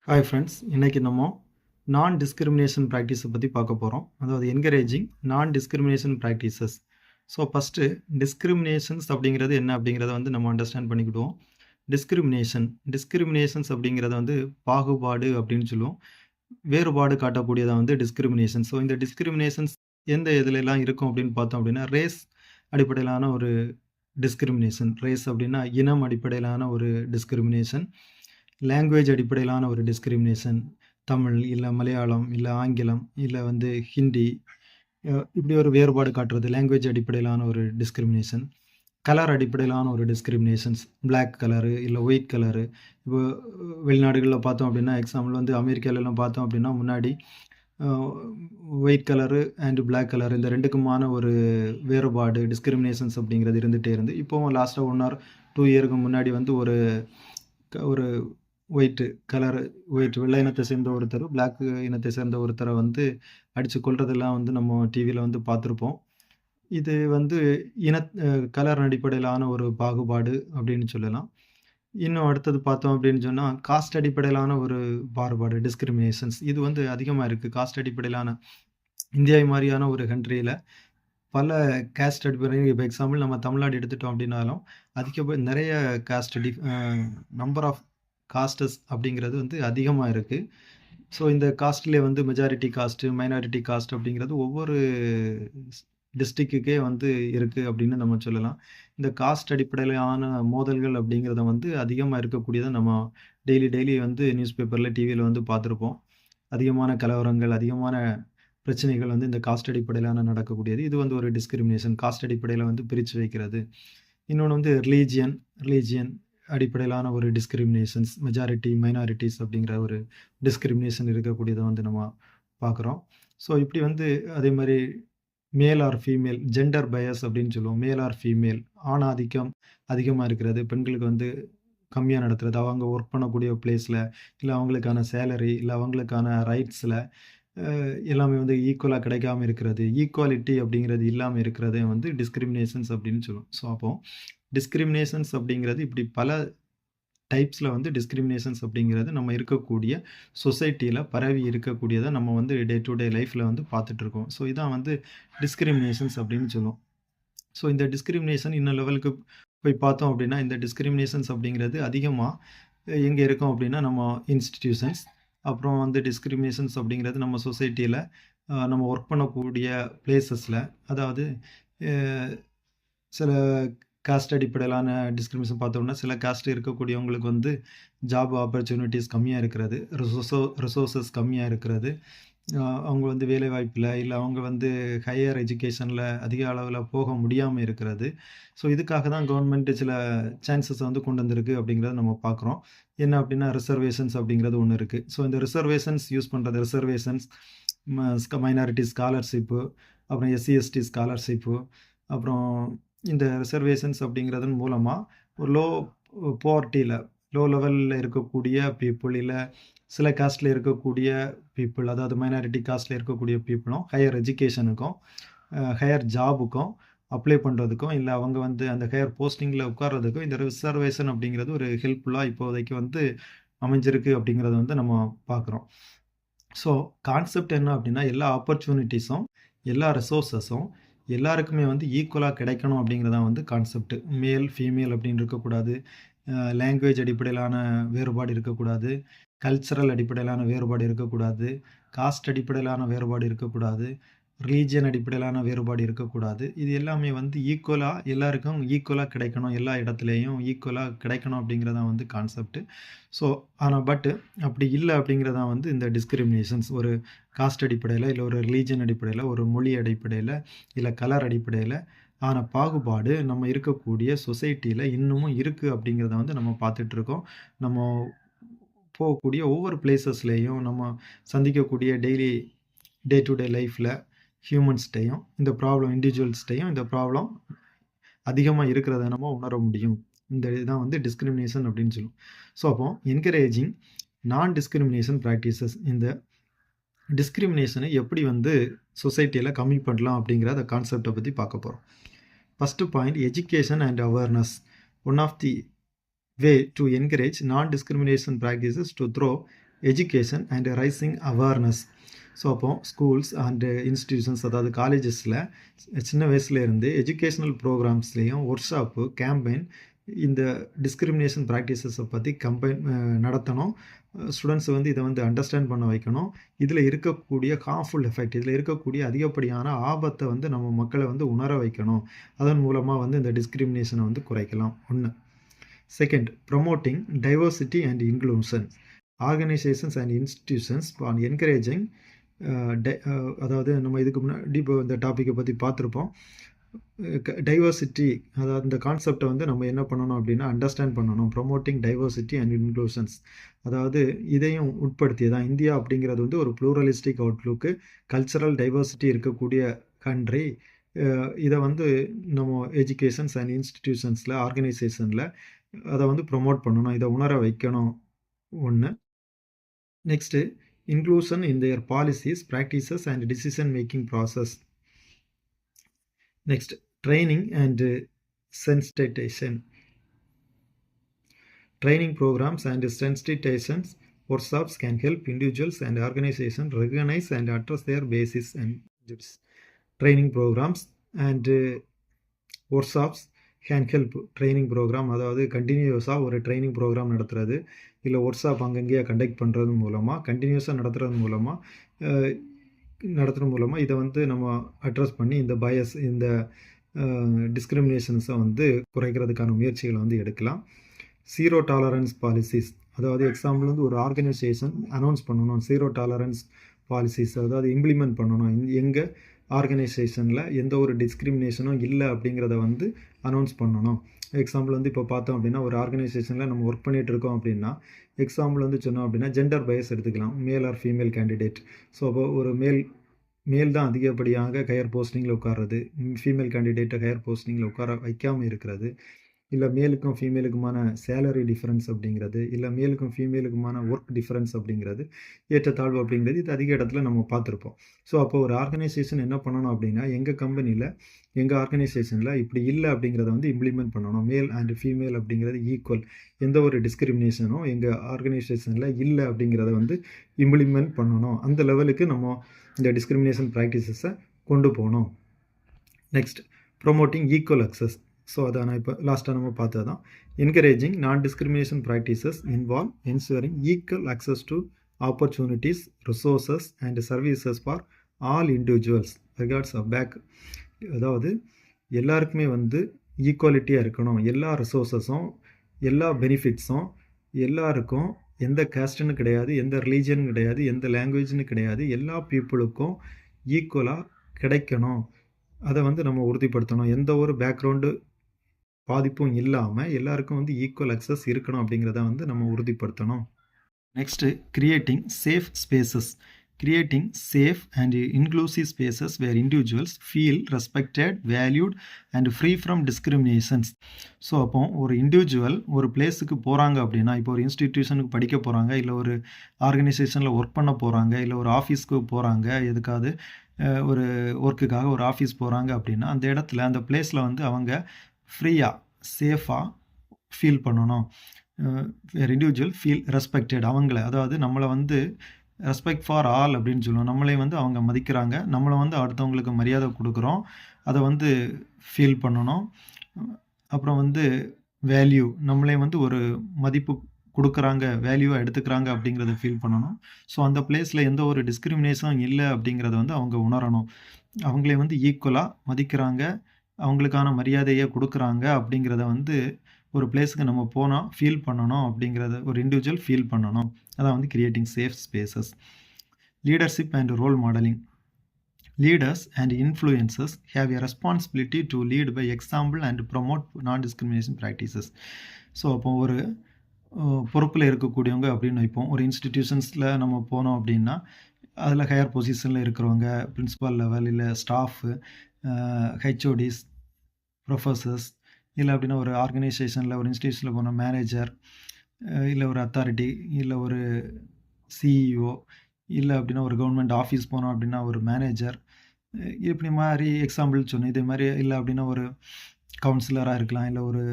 Hi friends, இன்றைக்கி நம்ம நான் டிஸ்கிரிமினேஷன் ப்ராக்டிஸை பற்றி பார்க்க போகிறோம். அதாவது encouraging non discrimination practices. So first discriminations அப்படிங்கிறது என்ன அப்படிங்கிறத நம்ம அண்டர்ஸ்டாண்ட் பண்ணிக்கிடுவோம். டிஸ்கிரிமினேஷன்ஸ் அப்படிங்கிறத பாகுபாடு அப்படின்னு சொல்லுவோம். வேறுபாடு காட்டக்கூடியதை டிஸ்கிரிமினேஷன். ஸோ இந்த டிஸ்கிரிமினேஷன்ஸ் எந்த இதிலெல்லாம் இருக்கும் அப்படின்னு பார்த்தோம் அப்படின்னா, ரேஸ் அடிப்படையிலான ஒரு டிஸ்கிரிமினேஷன். ரேஸ் அப்படின்னா இனம் அடிப்படையிலான ஒரு டிஸ்கிரிமினேஷன். லாங்குவேஜ் அடிப்படையிலான ஒரு டிஸ்கிரிமினேஷன். தமிழ், இல்லை மலையாளம், இல்லை ஆங்கிலம், இல்லை ஹிந்தி, இப்படி ஒரு வேறுபாடு காட்டுறது லாங்குவேஜ் அடிப்படையிலான ஒரு டிஸ்கிரிமினேஷன். கலர் அடிப்படையிலான ஒரு டிஸ்கிரிமினேஷன்ஸ், பிளாக் கலரு இல்லை ஒயிட் கலரு. இப்போ வெளிநாடுகளில் பார்த்தோம் அப்படின்னா, எக்ஸாம்பிள் அமெரிக்காலெல்லாம் பார்த்தோம் அப்படின்னா, முன்னாடி white colour and black colour இந்த ரெண்டுக்குமான ஒரு வேறுபாடு டிஸ்கிரிமினேஷன்ஸ் அப்படிங்கிறது இருந்துகிட்டே இருந்து, இப்போவும் லாஸ்ட்டாக 1 or 2 இயருக்கு முன்னாடி ஒரு ஒயிட்டு கலரு வெள்ளை இனத்தை சேர்ந்த ஒருத்தர் பிளாக் இனத்தை சேர்ந்த ஒருத்தரை அடித்து கொள்றதெல்லாம் நம்ம டிவியில் பார்த்துருப்போம். இது இன கலர் அடிப்படையிலான ஒரு பாகுபாடு அப்படின்னு சொல்லலாம். இன்னும் அடுத்தது பார்த்தோம் அப்படின்னு சொன்னால், காஸ்ட் அடிப்படையிலான ஒரு பாகுபாடு டிஸ்கிரிமினேஷன்ஸ். இது அதிகமாக இருக்குது. காஸ்ட் அடிப்படையிலான இந்தியா மாதிரியான ஒரு கண்ட்ரியில் பல காஸ்ட் அடிப்படையில், இப்போ எக்ஸாம்பிள் நம்ம தமிழ்நாடு எடுத்துட்டோம் அப்படின்னாலும் நிறைய காஸ்ட் நம்பர் ஆஃப் காஸ்டஸ் அப்படிங்கிறது அதிகமாக இருக்குது. ஸோ இந்த காஸ்ட்லேயே மெஜாரிட்டி காஸ்ட்டு, மைனாரிட்டி காஸ்ட் அப்படிங்கிறது ஒவ்வொரு டிஸ்ட்ரிக்ட்டுக்கே இருக்குது அப்படின்னு நம்ம சொல்லலாம். இந்த காஸ்ட் அடிப்படையிலான மோதல்கள் அப்படிங்கிறத அதிகமாக இருக்கக்கூடியதை நம்ம டெய்லி நியூஸ் பேப்பரில், டிவியில் பார்த்துருப்போம். அதிகமான கலவரங்கள், அதிகமான பிரச்சனைகள் இந்த காஸ்ட் அடிப்படையிலான நடக்கக்கூடியது. இது ஒரு டிஸ்கிரிமினேஷன். காஸ்ட் அடிப்படையில் பிரித்து வைக்கிறது. இன்னொன்று ரிலீஜியன் அடிப்படையிலான ஒரு டிஸ்கிரிமினேஷன்ஸ், மெஜாரிட்டி மைனாரிட்டிஸ் அப்படிங்கிற ஒரு டிஸ்கிரிமினேஷன் இருக்கக்கூடியதை நம்ம பார்க்குறோம். ஸோ இப்படி அதே மாதிரி male or female gender Paes அப்படின்னு சொல்லுவோம். மேல் ஆர் ஃபீமேல் ஆணாதிக்கம் அதிகமாக இருக்கிறது, பெண்களுக்கு கம்மியாக நடத்துறது, அவங்க ஒர்க் பண்ணக்கூடிய பிளேஸில், இல்லை அவங்களுக்கான சேலரி, இல்லை அவங்களுக்கான ரைட்ஸில் எல்லாமே ஈக்குவலாக கிடைக்காம இருக்கிறது, ஈக்குவாலிட்டி அப்படிங்கிறது இல்லாமல் இருக்கிறதே டிஸ்கிரிமினேஷன்ஸ் அப்படின்னு சொல்லுவோம். ஸோ அப்போது டிஸ்கிரிமினேஷன்ஸ் அப்படிங்கிறது இப்படி பல டைப்ஸில் டிஸ்கிரிமினேஷன்ஸ் அப்படிங்கிறது நம்ம இருக்கக்கூடிய சொசைட்டியில் பரவி இருக்கக்கூடியதை நம்ம டே டு டே லைஃப்பில் பார்த்துட்ருக்கோம். ஸோ இதான் டிஸ்கிரிமினேஷன்ஸ் அப்படின்னு சொல்லுவோம். ஸோ இந்த டிஸ்கிரிமினேஷன் இன்னும் லெவலுக்கு போய் பார்த்தோம் அப்படின்னா, இந்த டிஸ்கிரிமினேஷன்ஸ் அப்படிங்கிறது அதிகமாக எங்கே இருக்கும் அப்படின்னா, நம்ம இன்ஸ்டிடியூஷன்ஸ், அப்புறம் டிஸ்கிரிமினேஷன்ஸ் அப்படிங்கிறது நம்ம சொசைட்டியில் நம்ம ஒர்க் பண்ணக்கூடிய பிளேசஸில், அதாவது சில காஸ்ட் அடிப்படையிலான டிஸ்கிரிமினேஷன் பார்த்தோம்னா, சில காஸ்ட் இருக்கக்கூடியவங்களுக்கு ஜாப் ஆப்பர்ச்சுனிட்டிஸ் கம்மியாக இருக்கிறது, ரிசோர்ஸஸ் கம்மியாக இருக்கிறது, அவங்க வேலைவாய்ப்பில், இல்லை அவங்க ஹையர் எஜுகேஷனில் அதிக அளவில் போக முடியாமல் இருக்கிறது. ஸோ இதுக்காக தான் கவர்மெண்ட்டு சில சான்சஸ் கொண்டு வந்திருக்கு அப்படிங்கிறத நம்ம பார்க்குறோம். என்ன அப்படின்னா, ரிசர்வேஷன்ஸ் அப்படிங்கிறது ஒன்று இருக்குது. ஸோ இந்த ரிசர்வேஷன்ஸ் யூஸ் பண்ணுறது, ரிசர்வேஷன்ஸ், மைனாரிட்டி ஸ்காலர்ஷிப்பு, அப்புறம் SC ST ஸ்காலர்ஷிப்பு, அப்புறம் இந்த ரிசர்வேஷன்ஸ் அப்படிங்கிறதன் மூலமாக ஒரு போவர்ட்டியில், லோ லெவலில் இருக்கக்கூடிய பீப்புள், இல்லை சில காஸ்ட்டில் இருக்கக்கூடிய பீப்புள், அதாவது மைனாரிட்டி காஸ்ட்டில் இருக்கக்கூடிய பீப்புளும் ஹையர் எஜுகேஷனுக்கும், ஹையர் ஜாபுக்கும் அப்ளை பண்ணுறதுக்கும், இல்லை அவங்க அந்த ஹையர் போஸ்டிங்கில் உட்கார்றதுக்கும் இந்த ரிசர்வேஷன் அப்படிங்கிறது ஒரு ஹெல்ப்ஃபுல்லாக இப்போதைக்கு அமைஞ்சிருக்கு அப்படிங்கிறத நம்ம பார்க்குறோம். ஸோ கான்செப்ட் என்ன அப்படின்னா, எல்லா ஆப்பர்ச்சுனிட்டிஸும், எல்லா ரிசோர்ஸஸும் எல்லாருக்குமே ஈக்குவலாக கிடைக்கணும் அப்படிங்கிறதான் கான்செப்ட். மேல் ஃபீமேல் அப்படின்னு இருக்கக்கூடாது, லாங்குவேஜ் அடிப்படையிலான வேறுபாடு இருக்கக்கூடாது, கல்ச்சரல் அடிப்படையிலான வேறுபாடு இருக்கக்கூடாது, காஸ்ட் அடிப்படையிலான வேறுபாடு இருக்கக்கூடாது, ரிலீஜியன் அடிப்படையிலான வேறுபாடு இருக்கக்கூடாது. இது எல்லாமே ஈக்குவலாக எல்லாருக்கும் ஈக்குவலாக கிடைக்கணும், எல்லா இடத்துலையும் ஈக்குவலாக கிடைக்கணும் அப்படிங்கிறதான் கான்செப்ட். ஸோ ஆனால் அப்படி இல்லை அப்படிங்கிறதான் இந்த டிஸ்கிரிமினேஷன்ஸ். ஒரு காஸ்ட் அடிப்படையில், இல்லை ஒரு ரிலீஜியன் அடிப்படையில், ஒரு மொழி அடிப்படையில், இல்லை கலர் அடிப்படையில் ஆன பாகுபாடு நம்ம இருக்கக்கூடிய சொசைட்டியில் இன்னமும் இருக்குது அப்படிங்கிறத நம்ம பார்த்துட்ருக்கோம். நம்ம போகக்கூடிய ஒவ்வொரு பிளேசஸ்லேயும், நம்ம சந்திக்கக்கூடிய டே டு டே லைஃப்பில் ஹியூமன்ஸ்டையும் இந்த ப்ராப்ளம், இண்டிவிஜுவல்ஸ்டையும் இந்த ப்ராப்ளம் அதிகமாக இருக்கிறத நம்ம உணர முடியும். இந்த இதுதான் டிஸ்கிரிமினேஷன் அப்படின்னு சொல்லுவோம். ஸோ அப்போது என்கரேஜிங் நான் டிஸ்கிரிமினேஷன் ப்ராக்டிசஸ், இந்த டிஸ்கிரிமினேஷனை எப்படி சொசைட்டியில் கம்மி பண்ணலாம் அப்படிங்கிற அந்த கான்செப்டை பற்றி பார்க்க போகிறோம். First point, education and awareness. One of the way to encourage non-discrimination practices to through education and raising awareness. So அப்போ ஸ்கூல்ஸ் அண்டு இன்ஸ்டிடியூஷன்ஸ், அதாவது காலேஜஸில் சின்ன வயசுலேருந்து எஜுகேஷ்னல் ப்ரோக்ராம்ஸ்லேயும் ஒர்க் ஷாப்பு, கேம்பெயின் இந்த டிஸ்கிரிமினேஷன் ப்ராக்டிசஸை பற்றி நடத்தணும். ஸ்டூடெண்ட்ஸ் வந்து இதை வந்து அண்டர்ஸ்டாண்ட் பண்ண வைக்கணும். இதில் இருக்கக்கூடிய ஹார்ம்ஃபுல் எஃபெக்ட், இதில் இருக்கக்கூடிய அதிகப்படியான ஆபத்தை வந்து நம்ம மக்களை வந்து உணர வைக்கணும். அதன் மூலமாக வந்து இந்த டிஸ்கிரிமினேஷனை வந்து குறைக்கலாம். 1. Second, promoting diversity and inclusion. Organizations and institutions for encouraging அதாவது நம்ம இதுக்கு முன்னாடி இப்போ இந்த டாப்பிக்கை பற்றி பார்த்துருப்போம். டைவர்சிட்டி, அதாவது இந்த கான்செப்டை வந்து நம்ம என்ன பண்ணணும் அப்படின்னா அண்டர்ஸ்டாண்ட் பண்ணணும். ப்ரொமோட்டிங் டைவர்சிட்டி அண்ட் இன்க்ளூஷன்ஸ், அதாவது இதையும் உட்படுத்தியதான் இந்தியா அப்படிங்கிறது வந்து ஒரு ப்ளூரலிஸ்டிக் அவுட்லுக்கு, கல்ச்சரல் டைவர்சிட்டி இருக்கக்கூடிய கண்ட்ரி. இதை வந்து நம்ம எஜுகேஷன்ஸ் அண்ட் இன்ஸ்டிடியூஷன்ஸில், ஆர்கனைசேஷனில் அதை வந்து ப்ரொமோட் பண்ணணும், இதை உணர வைக்கணும். 1. Next, inclusion in their policies, practices and decision making process. Next, training and sensitisation. Training programs and sensitizations workshops can help individuals and organizations recognize and address their basis and needs. Training programs and workshops can help. Training program, அதாவது கண்டினியூஸாக ஒரு training program நடத்துகிறது, இல்லை work shop அங்கங்கேயே conduct பண்ணுறது மூலமாக, கண்டினியூஸாக நடத்துறது மூலமாக இதை வந்து நம்ம அட்ரஸ் பண்ணி இந்த பயஸ், இந்த டிஸ்கிரிமினேஷன்ஸை வந்து குறைக்கிறதுக்கான முயற்சிகளை வந்து எடுக்கலாம். ஜீரோ டாலரன்ஸ் பாலிசிஸ், அதாவது எக்ஸாம்பிள் வந்து ஒரு ஆர்கனைசேஷன் அனௌன்ஸ் பண்ணணும் ஜீரோ டாலரன்ஸ் பாலிசிஸ், அதாவது இம்ப்ளிமெண்ட் பண்ணணும். எங்கள் ஆர்கனைசேஷனில் எந்த ஒரு டிஸ்கிரிமினேஷனும் இல்லை அப்படிங்கிறத வந்து அனௌன்ஸ் பண்ணணும். எக்ஸாம்பிள் வந்து இப்போ பார்த்தோம் அப்படின்னா, ஒரு ஆர்கனைசேஷனில் நம்ம ஒர்க் பண்ணிகிட்டு இருக்கோம் அப்படின்னா, எக்ஸாம்பிள் வந்து சொன்னோம் அப்படின்னா ஜெண்டர் பயஸ் எடுத்துக்கலாம், male or female candidate. So அப்போ ஒரு மேல் தான் அதிகப்படியாக ஹையர் போஸ்டிங்கில் உட்கார்றது, ஃபீமேல் கேண்டிடேட்டை ஹையர் போஸ்டிங்கில் உட்கார வைக்காமல் இருக்கிறது, இல்லை மேலுக்கும் ஃபீமேலுக்குமான சேலரி டிஃப்ரென்ஸ் அப்படிங்கிறது, இல்லை மேலுக்கும் ஃபீமேலுக்குமான ஒர்க் டிஃப்ரென்ஸ் அப்படிங்கிறது, ஏற்றத்தாழ்வு அப்படிங்கிறது, இது அதிக இடத்துல நம்ம பார்த்துருப்போம். ஸோ அப்போ ஒரு ஆர்கனைசேஷன் என்ன பண்ணணும் அப்படின்னா, எங்கள் கம்பெனியில், எங்கள் ஆர்கனைசேஷனில் இப்படி இல்லை அப்படிங்கிறத வந்து இம்ப்ளிமெண்ட் பண்ணணும். மேல் அண்ட் ஃபீமேல் அப்படிங்கிறது ஈக்குவல், எந்த ஒரு டிஸ்கிரிமினேஷனும் எங்கள் ஆர்கனைசேஷனில் இல்லை அப்படிங்கிறத வந்து இம்ப்ளிமெண்ட் பண்ணணும். அந்த லெவலுக்கு நம்ம இந்த டிஸ்கிரிமினேஷன் ப்ராக்டிசஸை கொண்டு போகணும். Next, promoting equal access. So அதை நான் இப்போ லாஸ்ட்டாக நம்ம பார்த்தது தான். Encouraging non discrimination practices involve ensuring equal access to opportunities, resources and services for all individuals regards of back. அதாவது எல்லாருக்குமே வந்து ஈக்குவாலிட்டியாக இருக்கணும். எல்லா ரிசோர்ஸஸும், எல்லா பெனிஃபிட்ஸும் எல்லாருக்கும், எந்த கேஸ்ட்டுன்னு கிடையாது, எந்த ரிலீஜன் கிடையாது, எந்த லாங்குவேஜ்னு கிடையாது, எல்லா பீப்புளுக்கும் ஈக்குவலாக கிடைக்கணும். அதை வந்து நம்ம உறுதிப்படுத்தணும். எந்த ஒரு பேக்ரவுண்டு பாதிப்பும் இல்லாமல் எல்லாருக்கும் வந்து ஈக்குவல் அக்சஸ் இருக்கணும் அப்படிங்கிறத வந்து நம்ம உறுதிப்படுத்தணும். Next, creating safe spaces. Creating safe and inclusive spaces where individuals feel respected, valued and free from discriminations. So அப்போ ஒரு இண்டிவிஜுவல் ஒரு பிளேஸுக்கு போகிறாங்க அப்படின்னா, இப்போ ஒரு இன்ஸ்டிடியூஷனுக்கு படிக்க போகிறாங்க, இல்லை ஒரு ஆர்கனைசேஷனில் ஒர்க் பண்ண போகிறாங்க, இல்லை ஒரு ஆஃபீஸ்க்கு போகிறாங்க, எதுக்காவது ஒரு ஒர்க்குக்காக ஒரு ஆஃபீஸ் போகிறாங்க அப்படின்னா, அந்த இடத்துல, அந்த பிளேஸில் வந்து அவங்க ஃப்ரீயாக, சேஃபாக ஃபீல் பண்ணணும். வேறு இண்டிவிஜுவல் ஃபீல் ரெஸ்பெக்டட், அவங்கள, அதாவது நம்மளை வந்து ரெஸ்பெக்ட் ஃபார் ஆல் அப்படின்னு சொல்லுவோம். நம்மளை வந்து அவங்க மதிக்கிறாங்க, நம்மளை வந்து அடுத்தவங்களுக்கு மரியாதை கொடுக்குறோம், அதை வந்து ஃபீல் பண்ணணும். அப்புறம் வந்து வேல்யூ, நம்மளே வந்து ஒரு மதிப்பு கொடுக்குறாங்க, வேல்யூவாக எடுத்துக்கிறாங்க அப்படிங்கிறத ஃபீல் பண்ணணும். ஸோ அந்த பிளேஸில் எந்த ஒரு டிஸ்கிரிமினேஷனும் இல்லை அப்படிங்கிறத வந்து அவங்க உணரணும். அவங்களே வந்து ஈக்குவலாக மதிக்கிறாங்க, அவங்களுக்கான மரியாதையை கொடுக்குறாங்க அப்படிங்கிறத வந்து ஒரு பிளேஸுக்கு நம்ம போனால் ஃபீல் பண்ணணும் அப்படிங்கிறத ஒரு இண்டிவிஜுவல் ஃபீல் பண்ணணும். அதான் வந்து creating safe spaces. Leadership and role modelling. Leaders and influencers have a responsibility to lead by example and promote non-discrimination practices. So அப்போ ஒரு பொறுப்பில் இருக்கக்கூடியவங்க அப்படின்னு வைப்போம். ஒரு இன்ஸ்டிடியூஷன்ஸில் நம்ம போனோம் அப்படின்னா, அதில் ஹையர் பொசிஷனில் இருக்கிறவங்க, பிரின்சிபால் லெவல், இல்லை ஸ்டாஃபு, ஹெச்ஓடிஸ், ப்ரொஃபஸர்ஸ், இல்லை அப்படின்னா ஒரு ஆர்கனைசேஷனில், ஒரு இன்ஸ்டிடியூஷனில் போன மேனேஜர், இல்லை ஒரு அத்தாரிட்டி, இல்லை ஒரு சிஇஓ, இல்லை அப்படின்னா ஒரு கவர்மெண்ட் ஆஃபீஸ் போனோம் அப்படின்னா ஒரு மேனேஜர், இப்படி மாதிரி எக்ஸாம்பிள் சொன்னேன். இதே மாதிரி இல்லை அப்படின்னா ஒரு கவுன்சிலராக இருக்கலாம், இல்லை ஒரு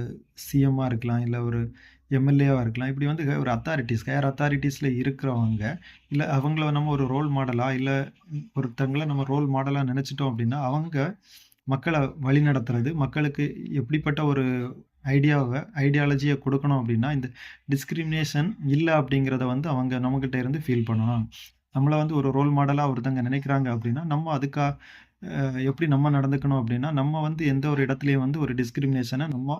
சிஎம்மாக இருக்கலாம், இல்லை ஒரு எம்எல்ஏவா இருக்கலாம். இப்படி வந்து ஒரு அத்தாரிட்டீஸ், ஹையர் அத்தாரிட்டீஸ்ல இருக்கிறவங்க, இல்ல அவங்கள நம்ம ஒரு ரோல் மாடலா, இல்ல ஒருத்தங்கள நம்ம ரோல் மாடலா நெனச்சுட்டோம் அப்படின்னா, அவங்க மக்கள வழிநடத்துறது, மக்களுக்கு எப்படிப்பட்ட ஒரு ஐடியாலஜிய குடுக்கணும் அப்படின்னா, இந்த டிஸ்கிரிமினேஷன் இல்ல அப்படிங்கிறத வந்து அவங்க நம்மகிட்ட இருந்து ஃபீல் பண்ணணும். நம்மள வந்து ஒரு ரோல் மாடலா ஒருத்தங்க நினைக்கிறாங்க அப்படின்னா, நம்ம அதுக்கா எப்படி நம்ம நடந்துக்கணும் அப்படின்னா, நம்ம வந்து எந்த ஒரு இடத்துலயும் வந்து ஒரு டிஸ்கிரிமினேஷன நம்ம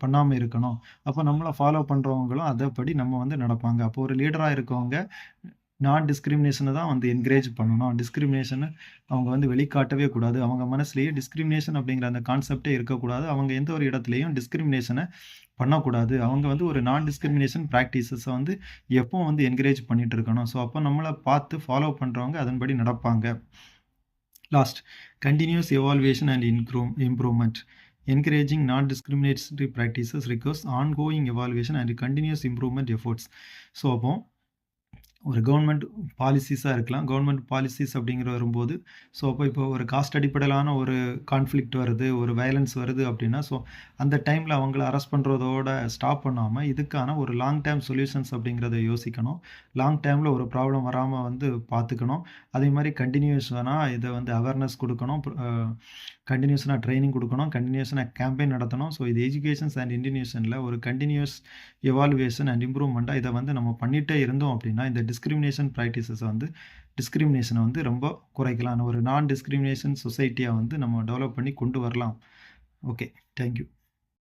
பண்ணாம இருக்கணும். அப்ப நம்மள ஃபாலோ பண்றவங்களும் அதப்படி நம்ம வந்து நடப்பாங்க. அப்போ ஒரு லீடரா இருக்கவங்க நான் டிஸ்கிரிமினேஷன தான் வந்து என்கரேஜ் பண்ணணும். டிஸ்கிரிமினேஷன அவங்க வந்து வெளிக்காட்டவே கூடாது. அவங்க மனசுலயே டிஸ்கிரிமினேஷன் அப்படிங்கிற அந்த கான்செப்ட்டே இருக்கக்கூடாது. அவங்க எந்த ஒரு இடத்துலயும் டிஸ்கிரிமினேஷன பண்ணக்கூடாது. அவங்க வந்து ஒரு நான் டிஸ்கிரிமினேஷன் பிராக்டிஸஸ வந்து எப்பவும் வந்து என்கரேஜ் பண்ணிட்டு இருக்கணும். ஸோ, அப்ப நம்மள பார்த்து ஃபாலோ பண்றவங்க அதன்படி நடப்பாங்க. Last, continuous evaluation and improvement. Encouraging non-discriminatory practices requires ongoing evaluation and continuous improvement efforts. So, அப்போ ஒரு கவர்மெண்ட் பாலிசிஸா இருக்கலாம். கவர்மெண்ட் பாலிசிஸ் அப்படிங்கிற வரும்போது, ஸோ அப்போ இப்போ ஒரு காஸ்ட் அடிப்படையிலான ஒரு கான்ஃப்ளிக்ட் வருது, ஒரு வயலன்ஸ் வருது அப்படின்னா, ஸோ அந்த டைம்ல அவங்கள அரெஸ்ட் பண்றதோட ஸ்டாப் பண்ணாம, இதுக்கான ஒரு லாங் டேர்ம் சொல்யூஷன்ஸ் அப்படிங்கிறத யோசிக்கணும். லாங் டேர்ம்ல ஒரு ப்ராப்ளம் வராம வந்து பார்த்துக்கணும். அதே மாரி கன்டினியூஸனா இத வந்து அவேர்னஸ் குடுக்கணும். கன்டினியூஸனா ட்ரெய்னிங் குடுக்கணும். கன்டினியூஸனா கேம்பெயின் நடத்தணும். ஸோ இது எஜுகேஷன்ஸ் அண்ட் இன்டினியூஷன்ல ஒரு கன்டினியூஸ் எவாலுவேஷன் அண்ட் இம்ப்ரூவ்மெண்ட்டா இத வந்து நம்ம பண்ணிட்டே இருந்தோம் அப்படின்னா, இந்த டிஸ்கிரிமினேஷன வந்து ரொம்ப குறைக்கலாம். ஒரு நான் டிஸ்கிரிமினேஷன் சொசைட்டியா வந்து நம்ம டெவலப் பண்ணி கொண்டு வரலாம். ஓகே. Thank you.